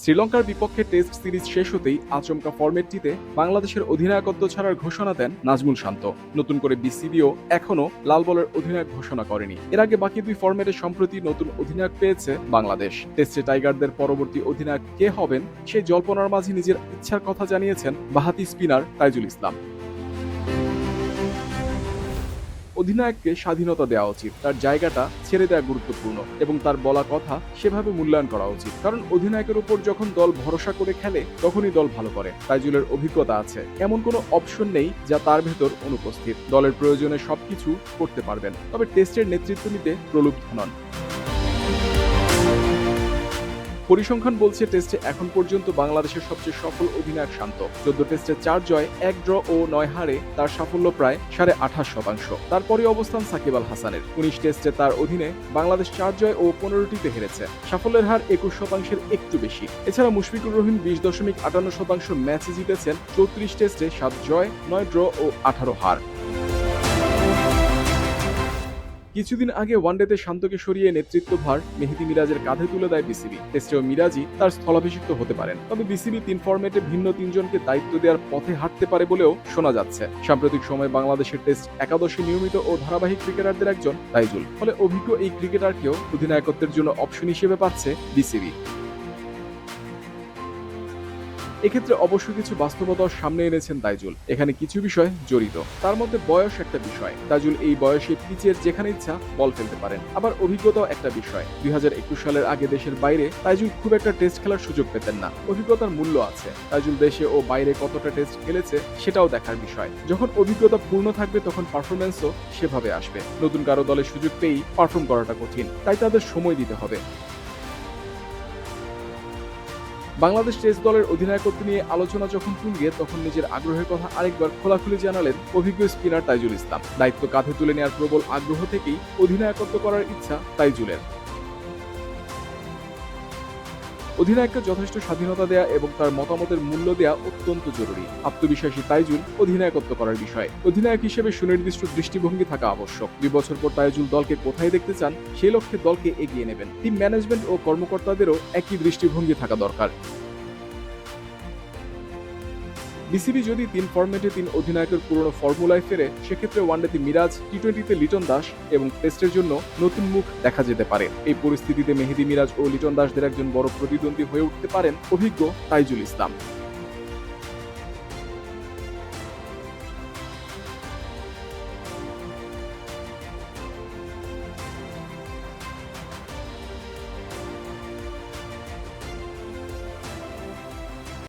শ্রীলঙ্কার বিপক্ষে test series শেষ হতেই আচমকা ফরম্যাটটিতে বাংলাদেশের অধিনায়কত্ব ছাড়ার ঘোষণা দেন নাজমুল শান্ত। নতুন করে বিসিবিও এখনও লাল বলের অধিনায়ক ঘোষণা করেনি। এর আগে বাকি দুই ফরম্যাটে সম্প্রতি নতুন অধিনায়ক পেয়েছে বাংলাদেশ। টেস্টে টাইগারদের পরবর্তী অধিনায়ক কে হবেন সেই জল্পনার মাঝে নিজের ইচ্ছার কথা জানিয়েছেন বাঁহাতি স্পিনার তাইজুল ইসলাম। অধিনায়ককে স্বাধীনতা দেওয়া উচিত, তার জায়গাটা ছেড়ে দেওয়া গুরুত্বপূর্ণ এবং তার বলা কথা সেভাবে মূল্যায়ন করা উচিত। কারণ অধিনায়কের উপর যখন দল ভরসা করে খেলে তখনই দল ভালো করে। তাইজুলের অভিজ্ঞতা আছে, এমন কোনো অপশন নেই যা তার ভেতর অনুপস্থিত। দলের প্রয়োজনে সবকিছু করতে পারবেন, তবে টেস্টের নেতৃত্ব নিতে প্রলুব্ধ নন। পরিসংখ্যান বলছে টেস্টে এখন পর্যন্ত বাংলাদেশের সবচেয়ে সফল অধিনায়ক শান্ত। 14 টেস্টে 4 জয়, 1 ড্র ও 9 হারে তার সাফল্য প্রায় 28.5%। তারপরই অবস্থান সাকিব আল হাসানের। 19 টেস্টে তার অধীনে বাংলাদেশ 4 জয় ও 15টিতে হেরেছে। সাফল্যের হার 21%-এর একটু বেশি। এছাড়া মুশফিকুর রহিম 20.58% ম্যাচে জিতেছেন। 34 টেস্টে 7 জয়, 9 ড্র ও 18 হার। কিছুদিন আগে ওয়ানডেতে শান্তকে সরিয়ে নেতৃত্বভার মেহেদী মিরাজের কাঁধে তুলে দেয় বিসিবি। টেস্টেও মিরাজই তার স্থলাভিষিক্ত হতে পারেন, তবে বিসিবি 3 ফরম্যাটে ভিন্ন 3 জনকে দায়িত্ব দেওয়ার পথে হাঁটতে পারে বলেও শোনা যাচ্ছে। সাম্প্রতিক সময়ে বাংলাদেশের টেস্ট একাদশে নিয়মিত ও ধারাবাহিক ক্রিকেটারদের একজন তাইজুল। ফলে অভিজ্ঞ এই ক্রিকেটারকেও অধিনায়কত্বের জন্য অপশন হিসেবে পাচ্ছে বিসিবি। এক্ষেত্রে অবশ্য কিছু বাস্তবতার সামনে এনেছেন তাইজুল। এখানে কিছু বিষয় জড়িত, তার মধ্যে বয়স একটা বিষয়। তাইজুল এই বয়সে পিচের যেখানে ইচ্ছা বল ফেলতে পারেন, আবার অভিজ্ঞতাও একটা বিষয়। 2021 সালের আগে দেশের বাইরে তাইজুল খুব একটা টেস্ট খেলার সুযোগ পেতেন না। অভিজ্ঞতার মূল্য আছে, তাইজুল দেশে ও বাইরে কতটা টেস্ট খেলেছে সেটাও দেখার বিষয়। যখন অভিজ্ঞতা পূর্ণ থাকবে তখন পারফরমেন্সও সেভাবে আসবে। নতুন কারো দলে সুযোগ পেয়েই পারফর্ম করাটা কঠিন, তাই তাদের সময় দিতে হবে। বাংলাদেশ টেস্ট দলের অধিনায়কত্ব নিয়ে আলোচনা যখন তুঙ্গে, তখন নিজের আগ্রহের কথা আরেকবার খোলাখুলি জানালেন অভিজ্ঞ স্পিনার তাইজুল ইসলাম। দায়িত্ব কাঁধে তুলে নেওয়ার প্রবল আগ্রহ থেকেই অধিনায়কত্ব করার ইচ্ছা তাইজুলের। অধিনায়ককে যথেষ্ট স্বাধীনতা দেয়া এবং তার মতামতের মূল্য দেয়া অত্যন্ত জরুরি। আত্মবিশ্বাসী তাইজুল অধিনায়কত্ব করার বিষয়ে অধিনায়ক হিসেবে সুনির্দিষ্ট দৃষ্টিভঙ্গি থাকা আবশ্যক। 2 বছর পর তাইজুল দলকে কোথায় দেখতে চান সেই লক্ষ্যে দলকে এগিয়ে নেবেন। টিম ম্যানেজমেন্ট ও কর্মকর্তাদেরও একই দৃষ্টিভঙ্গি থাকা দরকার। বিসিবি যদি 3 ফরম্যাটে 3 অধিনায়কের পুরনো ফর্মুলায় ফেরে, সেক্ষেত্রে ওয়ানডেতে মিরাজ, টি-20তে লিটন দাস এবং টেস্টের জন্য নতুন মুখ দেখা যেতে পারে। এই পরিস্থিতিতে মেহেদী মিরাজ ও লিটন দাসদের একজন বড় প্রতিদ্বন্দ্বী হয়ে উঠতে পারেন অভিজ্ঞ তাইজুল ইসলাম।